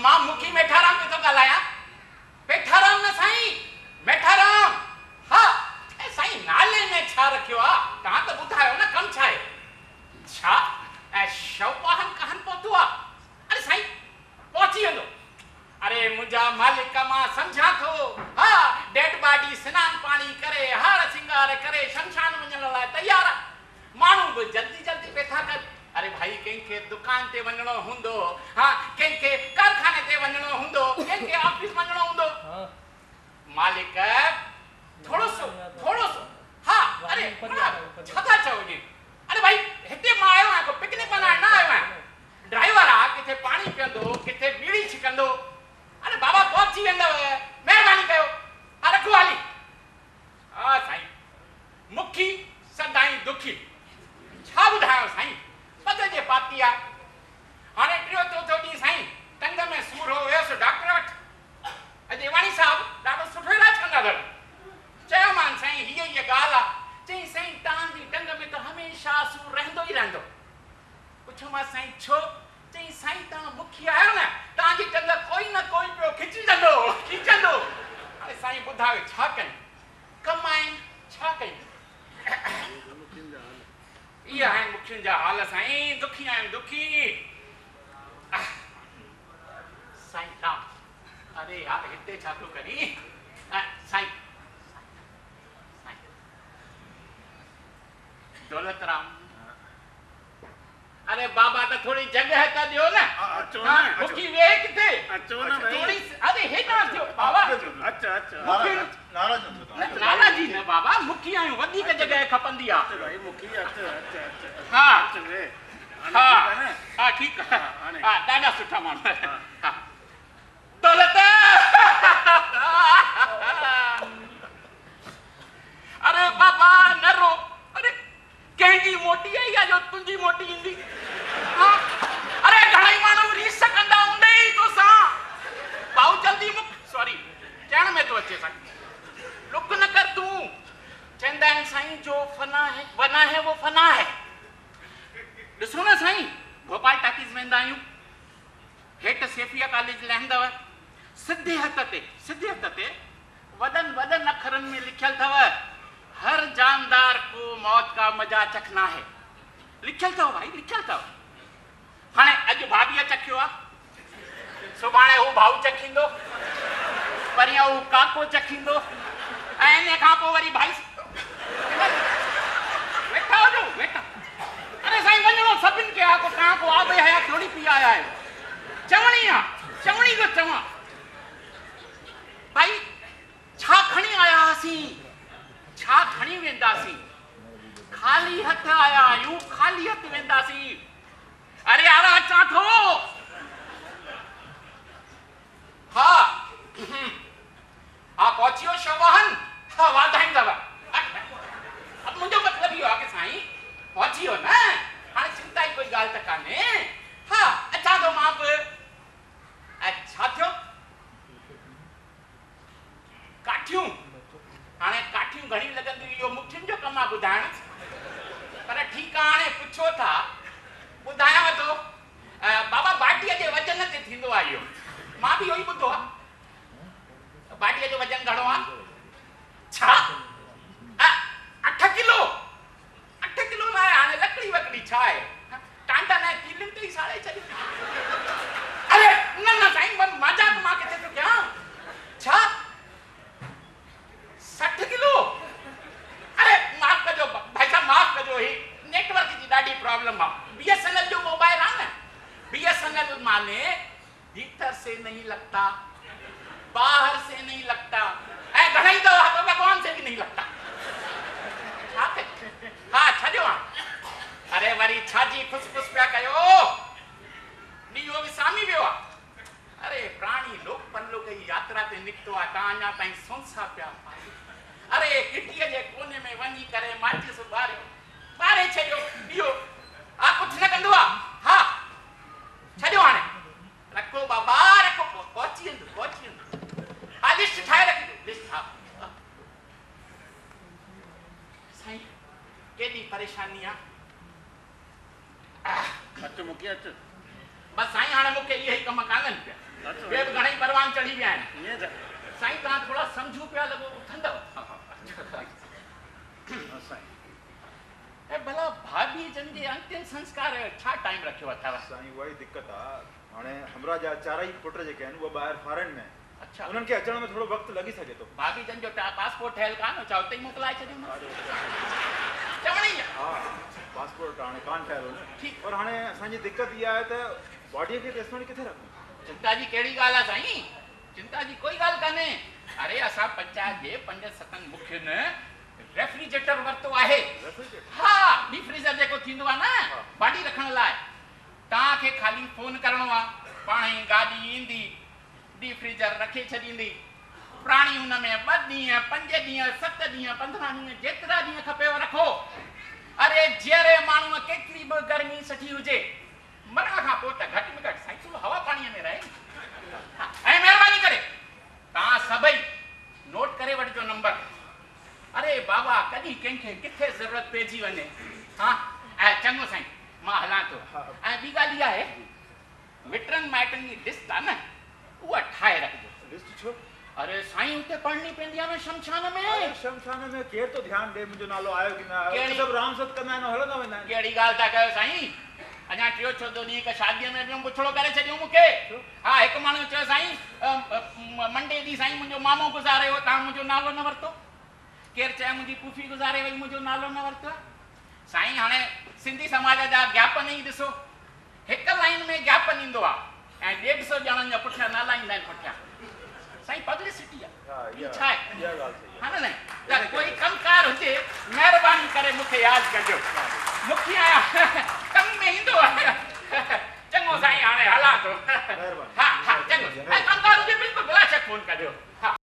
मां मुखी मेठाराम पे तो ॻाल्हायां। मेठाराम न साईं, मेठाराम। हा ए साईं नाले में छा रखियो आ? तव्हां त ॿुधायो न कमु छा आहे? छा ऐं शववाहन कहन पहुतो आ? अरे साईं पहुची वेंदो। अरे मुंहिंजा मालिक मां सम्झां थो। हा डेड बॉडी सनान पाणी करे हार सिंगार करे शमशान वञण लाइ तयार आहे। माण्हू बि जल्दी जल्दी वेठा कनि। अरे भाई कंहिंखे दुकान ते वञणो हूंदो, हाँ कंहिंखे कारखाने ते वञणो हूंदो, कंहिंखे ऑफिस वञणो हूंदो। मालिक थोड़ो सो हाँ अरे छा था चओ ईअं? अरे भाई हिते मां आयो आहियां, को पिकनिक मनाइण न आयो आहियां। ड्राइवर आहे, किथे पाणी पीअंदो, किथे बीड़ी छिकंदो। अरे बाबा पहुची वेंदव, महिरबानी कयो। हा रखो हाली। हा साईं मुखी सदाई दुखी। छा ॿुधायो साईं, पद जे पाती आहे। हाणे टियों चौथो ॾींहुं साईं टंग में सूर हो, वियोसि डॉक्टर वटि। अॼु वाणी साहब ॾाढो सुठो इलाज कंदा अथव। चयोमान साईं हीअ ॻाल्हि आहे। चई साईं तव्हांजी टंग में त हमेशह सूर रहंदो ई रहंदो। पुछोमांसि साईं छो? चई साईं तव्हां मुखी आहियो न, तव्हांजी टंग कोई न कोई पियो खिचंदो। हाणे साईं ॿुधायो छा कयूं? कमु आहिनि छा कयूं? इहा आहिनि मुखियुनि जा हाल साईं। दुखी आहियूं दुखी। साईं राम। अरे यार हिते छा थो करी? साईं दौलत राम। अरे बाबा तो थोड़ी जगह तो दियो न। मुखी वे किथे? थोड़ी अरे हेठा थियो बाबा। अच्छा नाराजी न बाबा, मुखी आयूं वधीक जगह खपंदी आ। भाई मुखी अच्छा हाँ ठीक है। हाँ ॾाढा सुठा माण्हू। हाँ दौलत। अरे बाबा न रो। अरे कंहिंजी मोटी आई आहे जो तुंहिंजी मोटी ईंदी? हाँ अरे घणई माण्हू रीस कंदा हूंदे ई तोसां। भाऊ जल्दी सॉरी चवण में तो अचे साईं। रुक न कर तूं। चवंदा आहिनि साईं जो फना है बना है वो फना है। ॾिसो न साईं भोपाल टाकीज़ वेंदा आहियूं, हेठि सेफिया कॉलेज लहंदव, सिधे हथ ते वॾनि वॾनि अखरनि में लिखियल अथव हर जानदार को मौत का मजा चखना है। लिखियल अथव भाई, लिखियल अथव। हाणे अॼु भाभीअ चखियो आहे, सुभाणे हू भाऊ चखींदो, परीहं हू काको चखींदो, ऐं इन खां पोइ वरी भाई। वेठा हुजो वेठा। अरे साईं वञणो सभिनि खे आहे, को तव्हां को आबे हया थोड़ी पी आया आहियो। चवणी आहे, चवणी थो चवां भाई। छा खणी आया हुआसीं, छा खणी वेंदासीं? खाली हथ आया आहियूं, खाली हथ वेंदासीं। अरे यार अचां थो। हा हा पहुची वियो शववाहन। हा वाधाईंदव। अब मुंहिंजो मतिलबु इहो आहे की साईं पहुची वियो न, हाणे चिंता जी कोई ॻाल्हि त कान्हे। हा अचां थो मां बि। छा थियो? काठियूं। हाणे काठियूं घणी लॻंदियूं इहो मुखियुनि जो कमु आहे ॿुधाइण। पर ठीकु आहे हाणे पुछो था ॿुधायांव थो। बाबा बाटीअ जे वजन ते थींदो आहे इहो। मां बि इहो ई ॿुधो आहे। बाटीअ जो वजन घणो आहे? छा 8 किलो? 8 किलो न आहे। हाणे लकड़ी वकड़ी छा आहे? टांडा न किलिन ते ई साड़े छॾियो। अरे न साईं मजाक मां किथे थो कयां। छा 60 किलो? अरे माफ़ कजो भाई साहब, माफ़ कजो। ही नेटवर्क की ॾाढी प्रॉब्लम आहे। BSNL जो मोबाइल आहे न। BSNL माने भीतर से नहीं लगता, बाहर से नहीं लगता, ऐं घणई दफ़ा भगवान से भी नहीं लगता। हाँ छॾियो आहे। अरे वरी छाजी खुसफुस पिया कयो? ॾींहों विसामी वियो आहे। अरे प्राणी लोक परलोक जी यात्रा ते निकितो आहे, तव्हां अञा ताईं सोंसा पिया। अरे किटीअ जे कोने में वञी करे माचिस ॿारे छॾियो। इहो हा कुझु न कंदो आहे। हा छॾियो हाणे। रखो बाबा रखो, पहुची वेंदो। हा लिस्ट ठाहे रखिजो, लिस्ट। हा साईं केॾी परेशानी आहे। अच मुखी अच। बस साईं हाणे मूंखे इहे ई कम कान्हनि पिया। ॿिए बि घणेई परवान चढ़ी विया आहिनि ईअं छा साईं तव्हां थोरा सम्झू पिया लॻो उथंदव साईं ऐं भला भाभी जन जे अंतिम संस्कार जो छा टाइम रखियो अथव साईं उहा ई दिक़त आहे हाणे हमरा जा चारई पुट जेके आहिनि उहे ॿाहिरि फॉरेन में आहिनि अच्छा उन्हनि खे अचण में थोरो वक़्तु लॻी सघे थो भाभी जन जो पासपोर्ट ठहियल कान छा उते ई मोकिलाए छॾियो चवण ई आहे हा पासपोर्ट हाणे कान ठहियल हो न ठीकु पर हाणे असांजी दिक़त इहा आहे त बॉडीअ खे तेसिताईं किथे रखूं चिंता जी कहिड़ी ॻाल्हि आहे साईं चिंता जी कोई ॻाल्हि कान्हे अरे असां पंचायत जे 5-7 मुखियुनि रेफ्रिजरेटर वरितो आहे हा डीप फ्रीज़र जेको थींदो आहे न भाॼी रखण लाइ तव्हांखे ख़ाली फ़ोन करिणो आहे पाण ई गाॾी ईंदी डीप फ्रीज़र रखे छॾींदी प्राणी हुन में 2 ॾींहं 5 ॾींहं 7 ॾींहं 15 ॾींहं जेतिरा ॾींहं खपेव रखो अरे जहिड़े माण्हूअ केतिरी बि गर्मी सठी हुजे मरण खां पोइ त घटि में घटि साईं थोरो हवा पाणीअ में रहे ऐं महिरबानी करे तव्हां सभई नोट करे वठिजो नंबर अरे बाबा कॾहिं कंहिंखे किथे ज़रूरत पइजी वञे हा ऐं चङो साईं मां हलां थो ऐं ॿी ॻाल्हि इहा आहे मिटनि माइटनि जी लिस्ट आहे न उहा ठाहे रखिजो लिस्ट छो अरे साईं हुते पढ़णी पवंदी आहे न शमशान में शमशान में केरु थो ध्यानु ॾे मुंहिंजो नालो आयो की न आयो सभु राम सत कंदा आहिनि हलंदा वेंदा आहिनि कहिड़ी ॻाल्हि था कयो साईं अञा 3-4 ॾींहं हिकु शादीअ में ॿियो पुछड़ो करे छॾियो मूंखे हा हिकु माण्हू चयो साईं मंडे ॾींहुं साईं मुंहिंजो मामो गुज़ारे वियो तव्हां मुंहिंजो नालो न वरितो केरु चए मुंहिंजी पुफी गुज़ारे वई मुंहिंजो नालो न वरितो साईं हाणे सिंधी समाज जा ज्ञापन ई ॾिसो हिकु लाइन में ज्ञापन ईंदो आहे ऐं 150 ॼणनि जा पुठियां नाला ईंदा आहिनि पुठियां साईं पब्लिसिटी आहे छा आहे इहा ॻाल्हि सही हा न त कोई कमकार हुजे महिरबानी करे मूंखे यादि कजो मुखिया कम में ईंदो आहे चङो साईं हाणे हलां थो महिरबानी हा हा चङो ऐं कमकार हुजे बिल्कुलु बिला शक फ़ोन कजो हा